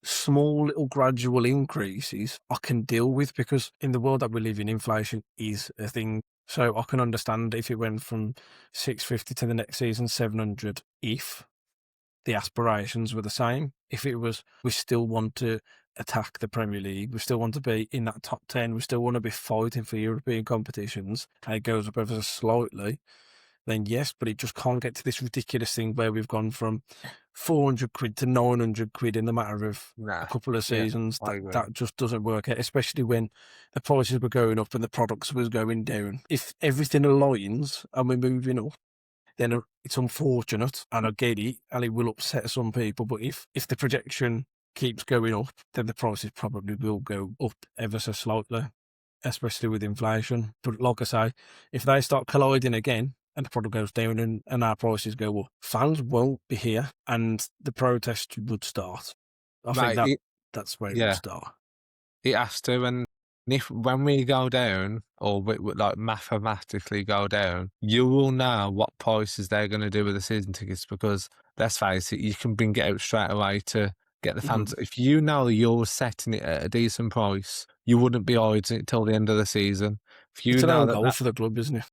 small little gradual increases I can deal with, because in the world that we live in, inflation is a thing. So I can understand if it went from 650 to the next season 700, if the aspirations were the same. If it was, we still want to attack the Premier League, we still want to be in that top 10, we still want to be fighting for European competitions, and it goes up ever so slightly, then yes, but it just can't get to this ridiculous thing where we've gone from 400 quid to 900 quid in the matter of a Nah. couple of Yeah, seasons. I agree. That just doesn't work out, especially when the prices were going up and the products was going down. If everything aligns and we're moving up, then it's unfortunate, and I get it, and it will upset some people. But if the projection keeps going up, then the prices probably will go up ever so slightly, especially with inflation. But like I say, if they start colliding again and the product goes down and our prices go up, fans won't be here, and the protest would start. I think Mate, that's where it would yeah, start. it has to. And if when we go down, or we like mathematically go down, you will know what prices they're going to do with the season tickets, because let's face it, you can bring it out straight away to get the Mhm. fans. If you know you're setting it at a decent price, you wouldn't be hiding it till the end of the season. If It's you an know own that goal for the club, isn't it?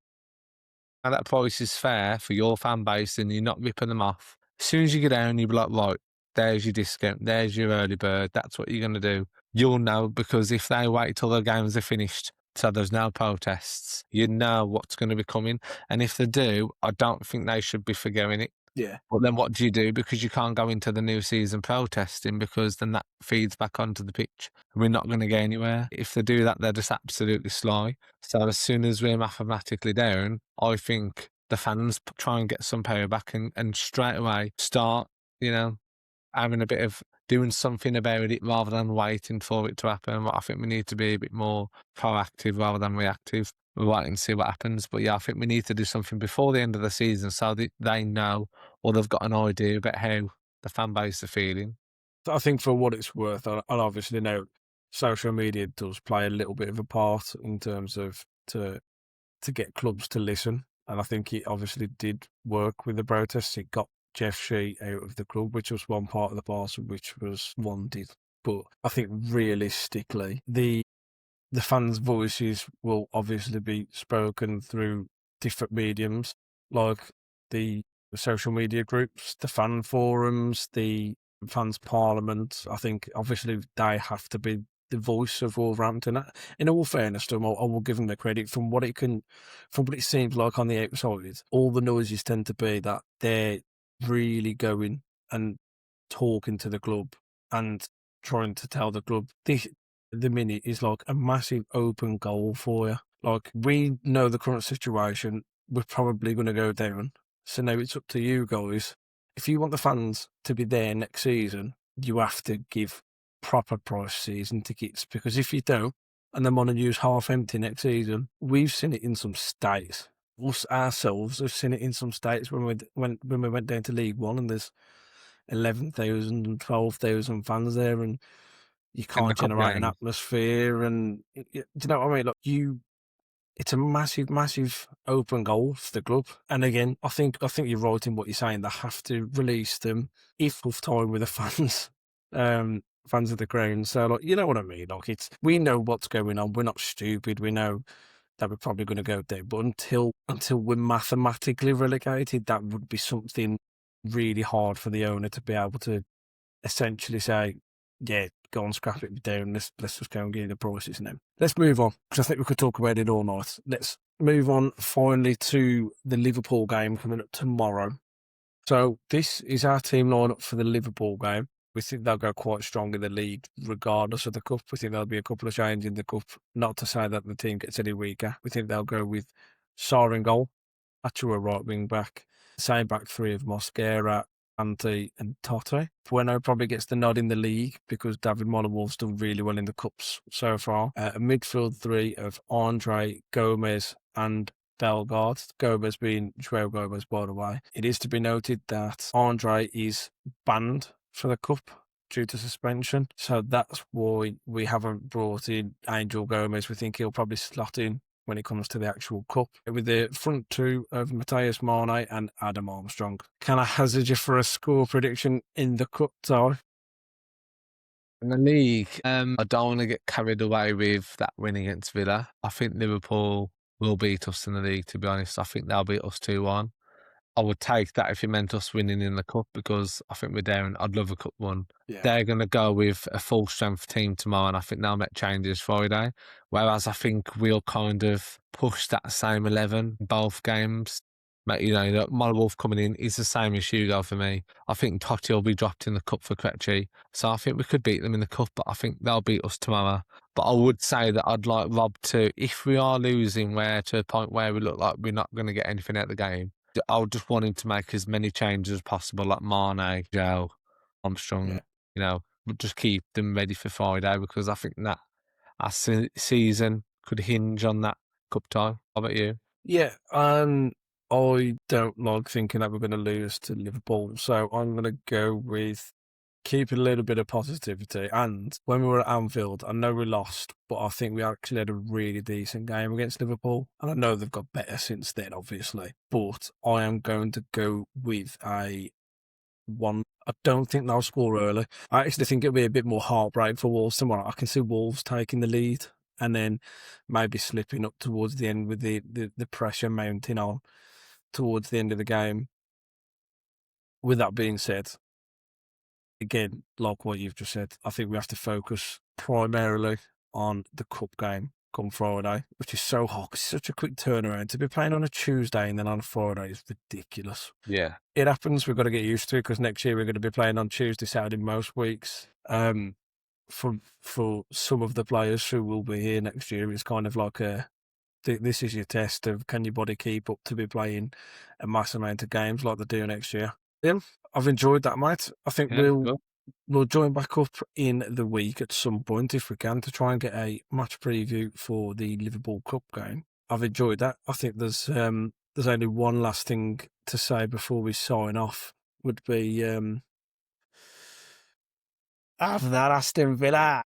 that price is fair for your fan base and you're not ripping them off, as soon as you get down, you'll be like, right, there's your discount, there's your early bird, that's what you're going to do. You'll know, because if they wait till the games are finished, so there's no protests, you know what's going to be coming. And if they do, I don't think they should be forgoing it. Yeah. But then what do you do? Because you can't go into the new season protesting, because then that feeds back onto the pitch. We're not going to get anywhere. If they do that, they're just absolutely sly. So as soon as we're mathematically down, I think the fans try and get some power back, and straight away start, you know, having a bit of doing something about it rather than waiting for it to happen. I think we need to be a bit more proactive rather than reactive. We'll wait and see what happens. But yeah, I think we need to do something before the end of the season, so that they know, or they've got an idea about how the fan base are feeling. I think for what it's worth, I obviously know social media does play a little bit of a part in terms of to get clubs to listen. And I think it obviously did work with the protests. It got Jeff Shee out of the club, which was one part of the parcel which was wanted. But I think realistically, the fans' voices will obviously be spoken through different mediums, like the social media groups, the fan forums, the fans' parliament. I think obviously they have to be the voice of Wolverhampton. In all fairness to them, I will give them the credit from what from what it seems like on the outside. All the noises tend to be that they're really going and talking to the club and trying to tell the club this the minute is like a massive open goal for you. Like, we know the current situation, we're probably going to go down. So now it's up to you guys. If you want the fans to be there next season, you have to give proper price season tickets, because if you don't, and them on and use half empty next season, we've seen it in some states. Us ourselves have seen it in some states when we went down to League One, and there's 11,000 and 12,000 fans there, and you In the can't cup generate an game, atmosphere. And do you know what I mean? Like, it's a massive, massive open goal for the club. And again, I think you're right in what you're saying. They have to release them if of time with the fans, fans of the ground. So, like, you know what I mean? Like, we know what's going on. We're not stupid. We know that we're probably going to go there. But until we're mathematically relegated, that would be something really hard for the owner to be able to essentially say, yeah, go on, scrap it down. Let's just go and get the prices now. Let's move on, because I think we could talk about it all night. Let's move on finally to the Liverpool game coming up tomorrow. So this is our team lineup for the Liverpool game. We think they'll go quite strong in the league, regardless of the cup. We think there'll be a couple of changes in the cup. Not to say that the team gets any weaker. We think they'll go with Sarr in goal, Achua right wing back, same back three of Mosquera, Ante and Totte. Bueno probably gets the nod in the league because David Molineux's done really well in the cups so far. A midfield three of Andre, Gomez and Bellegarde. Gomez being João Gomez, by the way. It is to be noted that Andre is banned for the cup due to suspension. So that's why we haven't brought in Angel Gomez. We think he'll probably slot in when it comes to the actual cup, with the front two of Matthias Mane and Adam Armstrong. Can I hazard you for a score prediction in the cup, Ty? In the league, I don't want to get carried away with that win against Villa. I think Liverpool will beat us in the league, to be honest. I think they'll beat us 2-1. I would take that if it meant us winning in the cup, because I think we're there and I'd love a cup one. Yeah. They're going to go with a full strength team tomorrow, and I think they'll make changes Friday. Whereas I think we'll kind of push that same 11 in both games. You know, Molineux coming in is the same as Hugo for me. I think Totti will be dropped in the cup for Krejci. So I think we could beat them in the cup, but I think they'll beat us tomorrow. But I would say that I'd like Rob to, if we are losing to a point where we look like we're not going to get anything out of the game, I would just want him to make as many changes as possible, like Mane, Joe, Armstrong, you know, but just keep them ready for Friday, because I think that our season could hinge on that cup tie. How about you? Yeah, I don't like thinking that we're going to lose to Liverpool, so I'm going to go with keeping a little bit of positivity. And when we were at Anfield, I know we lost, but I think we actually had a really decent game against Liverpool. And I know they've got better since then, obviously. But I am going to go with a 1. I don't think they'll score early. I actually think it'll be a bit more heartbreak for Wolves tomorrow. I can see Wolves taking the lead and then maybe slipping up towards the end with the pressure mounting on towards the end of the game. With that being said, again, like what you've just said, I think we have to focus primarily on the cup game come Friday, which is so hot. It's such a quick turnaround. To be playing on a Tuesday and then on a Friday is ridiculous. Yeah. It happens. We've got to get used to it, because next year we're going to be playing on Tuesday, Saturday most weeks. For some of the players who will be here next year, it's kind of like this is your test of can your body keep up to be playing a mass amount of games like they do next year. Yeah, I've enjoyed that, mate. I think we'll join back up in the week at some point if we can, to try and get a match preview for the Liverpool Cup game. I've enjoyed that. I think there's only one last thing to say before we sign off, would be have that Aston Villa.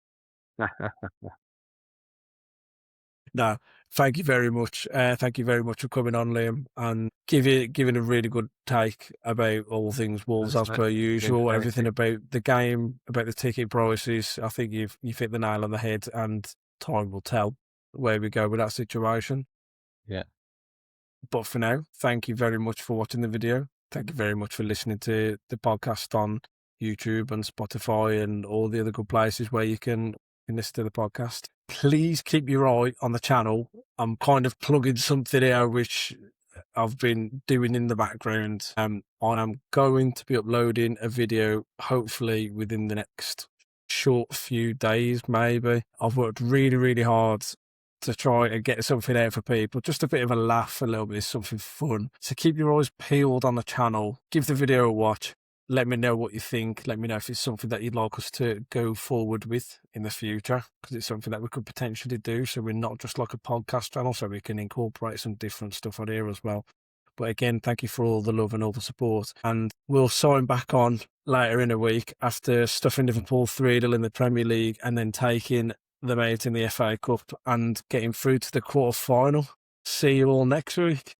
No, thank you very much. Thank you very much for coming on, Liam, and giving a really good take about all things Wolves as per usual. Everything about the game, about the ticket prices. I think you've hit the nail on the head, and time will tell where we go with that situation. Yeah. But for now, thank you very much for watching the video. Thank you very much for listening to the podcast on YouTube and Spotify and all the other good places where you can listen to the podcast. Please keep your eye on the channel. I'm kind of plugging something here which I've been doing in the background. I am going to be uploading a video hopefully within the next short few days, maybe. I've worked really, really hard to try and get something out for people, just a bit of a laugh, a little bit, something fun. So keep your eyes peeled on the channel, give the video a watch. Let me know what you think. Let me know if it's something that you'd like us to go forward with in the future, because it's something that we could potentially do. So we're not just like a podcast channel, so we can incorporate some different stuff on here as well. But again, thank you for all the love and all the support. And we'll sign back on later in a week after stuffing Liverpool 3-0 in the Premier League and then taking them out in the FA Cup and getting through to the quarter final. See you all next week.